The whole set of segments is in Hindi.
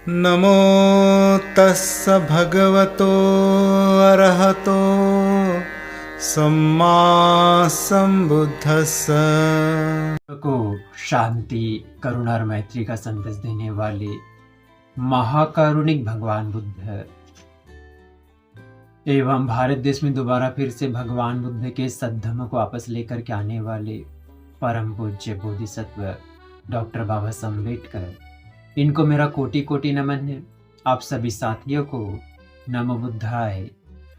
नमो तस्स भगवतो अरहतो सम्मा संबुद्धस्स। को शांति, करुणा और मैत्री का संदेश देने वाले महाकारुणिक भगवान बुद्ध एवं भारत देश में दोबारा फिर से भगवान बुद्ध के सद्धर्म को वापस लेकर के आने वाले परम पूज्य बोधिसत्व डॉक्टर बाबा साहब अम्बेडकर, इनको मेरा कोटि कोटि नमन है। आप सभी साथियों को नमो बुद्धाय,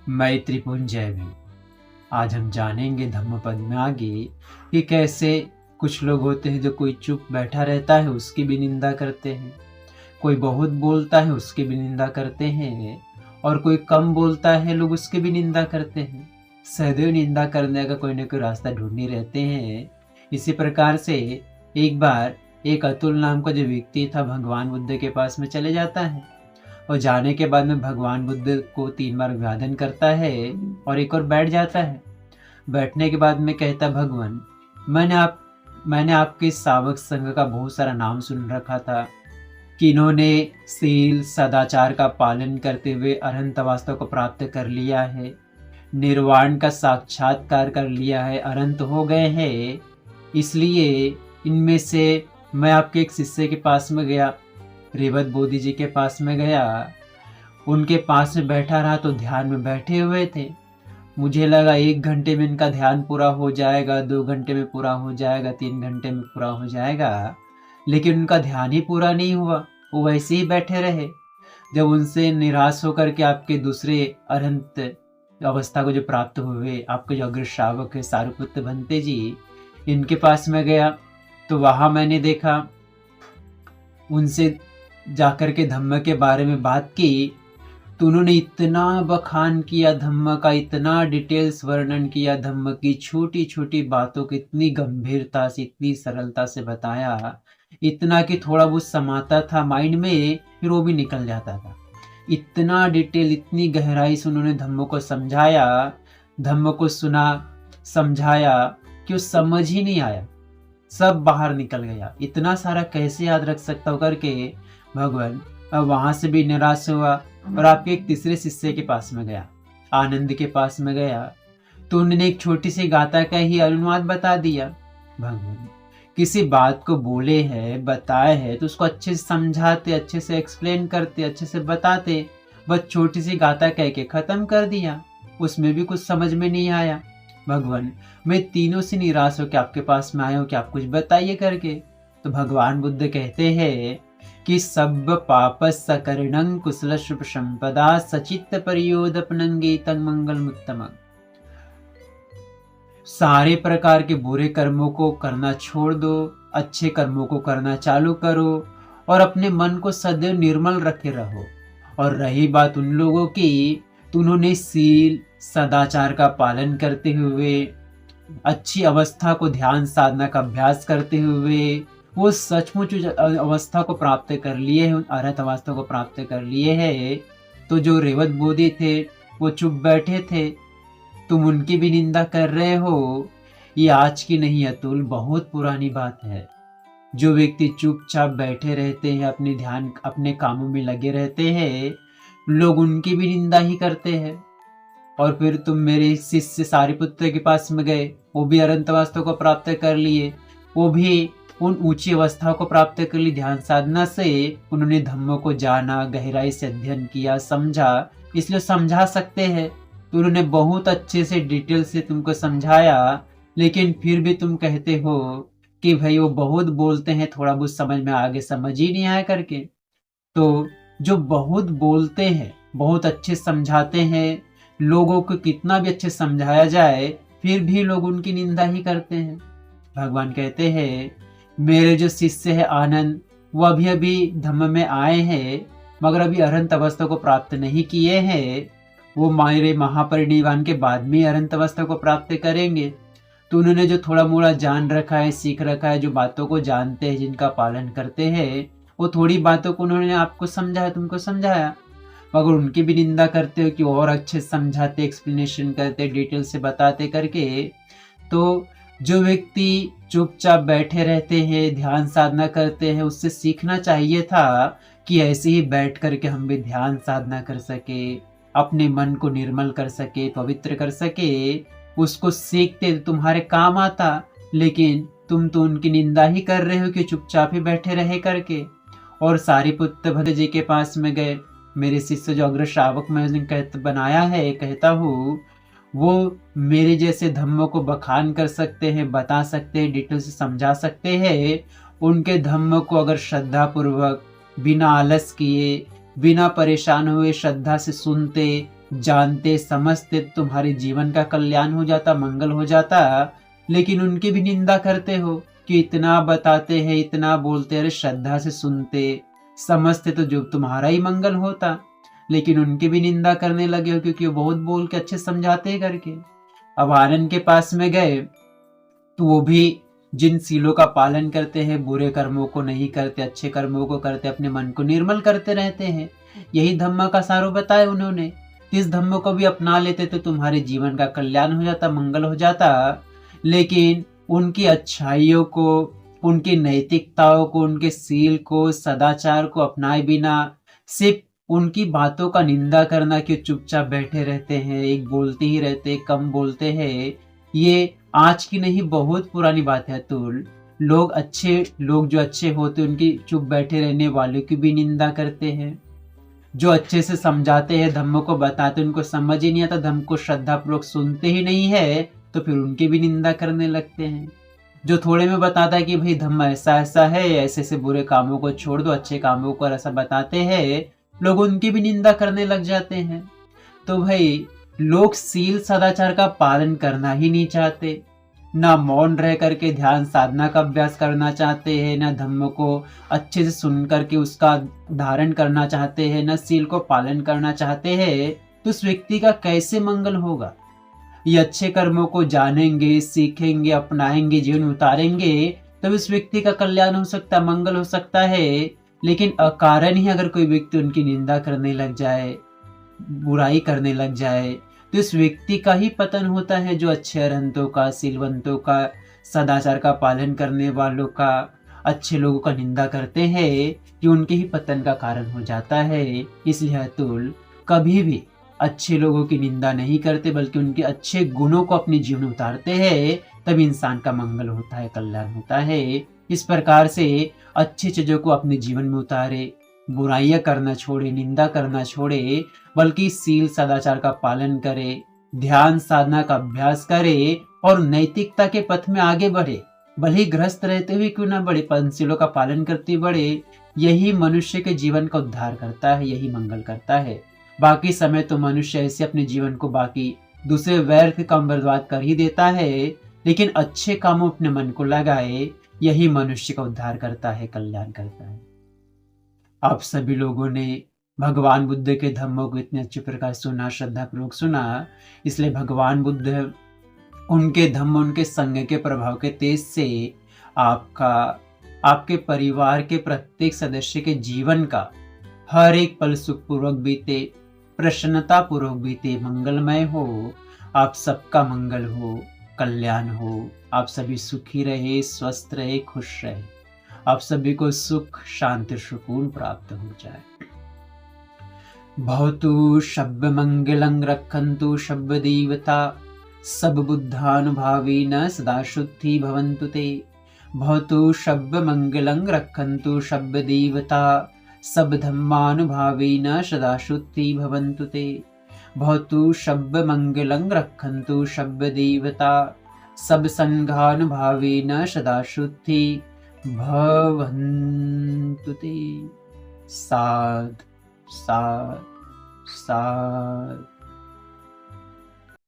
मैत्री पुंजय में। आज हम जानेंगे धम्मपद में आगे कि कैसे कुछ लोग होते हैं जो कोई चुप बैठा रहता है उसकी भी निंदा करते हैं, कोई बहुत बोलता है उसकी भी निंदा करते हैं, और कोई कम बोलता है लोग उसकी भी निंदा करते हैं। सदैव निंदा करने का कोई ना कोई रास्ता ढूंढने रहते हैं। इसी प्रकार से एक बार एक अतुल नाम का जो व्यक्ति था भगवान बुद्ध के पास में चले जाता है, और जाने के बाद में भगवान बुद्ध को 3 बार अभिवादन करता है और एक और बैठ जाता है। बैठने के बाद में कहता, भगवान मैंने आपके सावक संघ का बहुत सारा नाम सुन रखा था कि इन्होंने शील सदाचार का पालन करते हुए अनंत अवस्था को प्राप्त कर लिया है, निर्वाण का साक्षात्कार कर लिया है, अनंत हो गए हैं। इसलिए इनमें से मैं आपके एक शिष्य के पास में गया, रेवत बोधि जी के पास में गया। उनके पास में बैठा रहा तो ध्यान में बैठे हुए थे। मुझे लगा 1 घंटे में इनका ध्यान पूरा हो जाएगा, 2 घंटे में पूरा हो जाएगा, 3 घंटे में पूरा हो जाएगा, लेकिन उनका ध्यान ही पूरा नहीं हुआ। वो वैसे ही बैठे रहे। जब उनसे निराश होकर के आपके दूसरे अनंत अवस्था को जो प्राप्त हुए, आपके जो अग्र श्रावक है सारुपुत्र भंते जी, इनके पास में गया तो वहां मैंने देखा, उनसे जाकर के धम्म के बारे में बात की तो उन्होंने इतना बखान किया धम्म का, इतना डिटेल्स वर्णन किया धम्म की, छोटी छोटी बातों को इतनी गंभीरता से, इतनी सरलता से बताया, इतना कि थोड़ा बहुत समाता था माइंड में, फिर वो भी निकल जाता था। इतना डिटेल, इतनी गहराई से उन्होंने धम्म को समझाया, धम्म को सुना, समझाया कि वो समझ ही नहीं आया, सब बाहर निकल गया। इतना सारा कैसे याद रख सकता हो करके भगवान अब वहां से भी निराश हुआ और आपके एक तीसरे शिष्य के पास में गया, आनंद के पास में गया तो उन्होंने एक छोटी सी गाथा का ही अनुवाद बता दिया। भगवान किसी बात को बोले हैं, बताए हैं तो उसको अच्छे से समझाते, अच्छे से एक्सप्लेन करते, अच्छे से बताते, बस छोटी सी गाथा कह के खत्म कर दिया, उसमें भी कुछ समझ में नहीं आया। भगवान मैं तीनों से निराश होकर आपके पास में आया हूँ कि आप कुछ बताइए करके। तो भगवान बुद्ध कहते हैं कि सब पाप सकरणं कुशल शुभ संपदा सचित्त परियोदपनंगे तंग मंगल मुत्तम। सारे प्रकार के बुरे कर्मों को करना छोड़ दो, अच्छे कर्मों को करना चालू करो और अपने मन को सदैव निर्मल रखे रहो। और रही बात उन लोगों की, तो उन्होंने सील सदाचार का पालन करते हुए, अच्छी अवस्था को ध्यान साधना का अभ्यास करते हुए वो सचमुच अवस्था को प्राप्त कर लिए हैं, अरहत अवस्था को प्राप्त कर लिए हैं। तो जो रेवत बोधि थे वो चुप बैठे थे, तुम उनकी भी निंदा कर रहे हो। ये आज की नहीं अतुल, बहुत पुरानी बात है। जो व्यक्ति चुपचाप बैठे रहते हैं, अपने ध्यान अपने कामों में लगे रहते हैं, लोग उनकी भी निंदा ही करते हैं। और फिर तुम मेरे शिष्य सारिपुत्र के पास में गए, वो भी अनंत अवस्था को प्राप्त कर लिए, वो भी उन ऊंची अवस्था को प्राप्त कर ली ध्यान साधना से। उन्होंने धम्म को जाना, गहराई से अध्ययन किया, समझा, इसलिए समझा सकते हैं। तो उन्होंने बहुत अच्छे से डिटेल से तुमको समझाया, लेकिन फिर भी तुम कहते हो कि भाई वो बहुत बोलते हैं, थोड़ा बहुत समझ में, आगे समझ ही नहीं आया करके। तो जो बहुत बोलते हैं, बहुत अच्छे समझाते हैं, लोगों को कितना भी अच्छे समझाया जाए फिर भी लोग उनकी निंदा ही करते हैं। भगवान कहते हैं मेरे जो शिष्य है आनंद, वो अभी अभी धम्म में आए हैं मगर अभी अरहंत अवस्था को प्राप्त नहीं किए हैं, वो मेरे महापरिनिर्वाण के बाद में अरहंत अवस्था को प्राप्त करेंगे। तो उन्होंने जो थोड़ा मोड़ा जान रखा है, सीख रखा है, जो बातों को जानते हैं, जिनका पालन करते हैं, वो थोड़ी बातों को उन्होंने आपको समझाया, तुमको समझाया, मगर उनकी भी निंदा करते हो कि और अच्छे समझाते, एक्सप्लेनेशन करते, डिटेल से बताते करके। तो जो व्यक्ति चुपचाप बैठे रहते हैं, ध्यान साधना करते हैं, उससे सीखना चाहिए था कि ऐसे ही बैठ कर के हम भी ध्यान साधना कर सके, अपने मन को निर्मल कर सके, पवित्र कर सके। उसको सीखते तो तुम्हारे काम आता, लेकिन तुम तो उनकी निंदा ही कर रहे हो कि चुपचाप ही बैठे रहे करके। और सारिपुत्र भद्र जी के पास में गए। मेरे शिष्य जो अग्र श्रावक मैं बनाया है, कहता हूँ वो मेरे जैसे धम्मों को बखान कर सकते हैं, बता सकते हैं, डिटेल से समझा सकते हैं। उनके धम्मों को अगर श्रद्धा पूर्वक, बिना आलस किए, बिना परेशान हुए श्रद्धा से सुनते, जानते, समझते, तुम्हारे जीवन का कल्याण हो जाता, मंगल हो जाता। लेकिन उनकी भी निंदा करते हो कि इतना बताते हैं, इतना बोलते, अरे श्रद्धा से सुनते, समझते तो जो तुम्हारा ही मंगल होता। लेकिन उनकी भी निंदा करने लगे हो क्योंकि वो बहुत बोल के अच्छे समझाते हैं करके। अब आनंद के पास में गए तो वो भी जिन सीलों का पालन करते हैं, बुरे कर्मों को नहीं करते, अच्छे कर्मों को करते, अपने मन को निर्मल करते रहते हैं। यही धम्म का सारो बताया उन्होंने। इस धम्म को भी अपना लेते तो तुम्हारे जीवन का कल्याण हो जाता, मंगल हो जाता। लेकिन उनकी अच्छाइयों को, उनकी नैतिकताओं को, उनके सील को, सदाचार को अपनाए बिना सिर्फ उनकी बातों का निंदा करना कि चुपचाप बैठे रहते हैं, एक बोलते ही रहते, कम बोलते हैं, ये आज की नहीं बहुत पुरानी बात है। तो लोग जो अच्छे होते उनकी चुप बैठे रहने वालों की भी निंदा करते हैं। जो अच्छे से समझाते हैं, धम्म को बताते, उनको समझ ही नहीं आता, धम्म को श्रद्धा पूर्वक सुनते ही नहीं है, तो फिर उनकी भी निंदा करने लगते हैं। जो थोड़े में बताता है कि भाई धम्म ऐसा ऐसा है, ऐसे ऐसे बुरे कामों को छोड़ दो, अच्छे कामों को ऐसा बताते हैं, लोग उनकी भी निंदा करने लग जाते हैं। तो भाई लोग सील सदाचार का पालन करना ही नहीं चाहते, ना मौन रह करके ध्यान साधना का अभ्यास करना चाहते हैं, ना धम्म को अच्छे से सुन करके उसका धारण करना चाहते हैं, ना सील को पालन करना चाहते हैं। तो उस व्यक्ति का कैसे मंगल होगा? ये अच्छे कर्मों को जानेंगे, सीखेंगे, अपनाएंगे, जीवन में उतारेंगे, तब इस व्यक्ति का कल्याण हो सकता है, मंगल हो सकता है। लेकिन अकारण ही अगर कोई व्यक्ति उनकी निंदा करने लग जाए, बुराई करने लग जाए, तो इस व्यक्ति का ही पतन होता है। जो अच्छे अरहंतों का, सीलवंतों का, सदाचार का पालन करने वालों का, अच्छे लोगों का निंदा करते हैं, ये उनके ही पतन का कारण हो जाता है। इसलिए अतुल कभी भी अच्छे लोगों की निंदा नहीं करते, बल्कि उनके अच्छे गुणों को अपने जीवन में उतारते हैं, तब इंसान का मंगल होता है, कल्याण होता है। इस प्रकार से अच्छी चीजों को अपने जीवन में उतारे, बुराइयां करना छोड़े, निंदा करना छोड़े, बल्कि सील सदाचार का पालन करे, ध्यान साधना का अभ्यास करे और नैतिकता के पथ में आगे बढ़े। भले ही गृहस्थ रहते हुए क्यों ना बढ़े, पंचशीलों का पालन करते बढ़े। यही मनुष्य के जीवन का उद्धार करता है, यही मंगल करता है। बाकी समय तो मनुष्य ऐसे अपने जीवन को बाकी दूसरे व्यर्थ काम बर्बाद कर ही देता है, लेकिन अच्छे कामों अपने मन को लगाए, यही मनुष्य का उद्धार करता है, कल्याण करता है। आप सभी लोगों ने भगवान बुद्ध के धम्मों को इतने अच्छे प्रकार सुना, श्रद्धा पूर्वक सुना, इसलिए भगवान बुद्ध उनके धम्म, उनके संग के प्रभाव के तेज से आपके परिवार के प्रत्येक सदस्य के जीवन का हर एक पल सुखपूर्वक बीते, प्रसन्नता पूर्वक बीते, मंगलमय हो। आप सबका मंगल हो, कल्याण हो, आप सभी सुखी रहे, स्वस्थ रहे, खुश रहे, आप सभी को सुख, शांति, सुकून प्राप्त हो जाए। भवतु शब्द मंगलं रक्षन्तु शब्द देवता, सब बुद्धानुभावेन सदा शुद्धि भवन्तु ते। भवतु शब्द मंगलं रक्षन्तु शब्द देवता, सब धम्मानुभावेन सदा शुद्धि भवन्तु ते। भवतु शब्द मंगलं रक्षन्तु शब्द देवता, सब संघानुभावेन सदा शुद्धि भवन्तु ते। साध साध साध।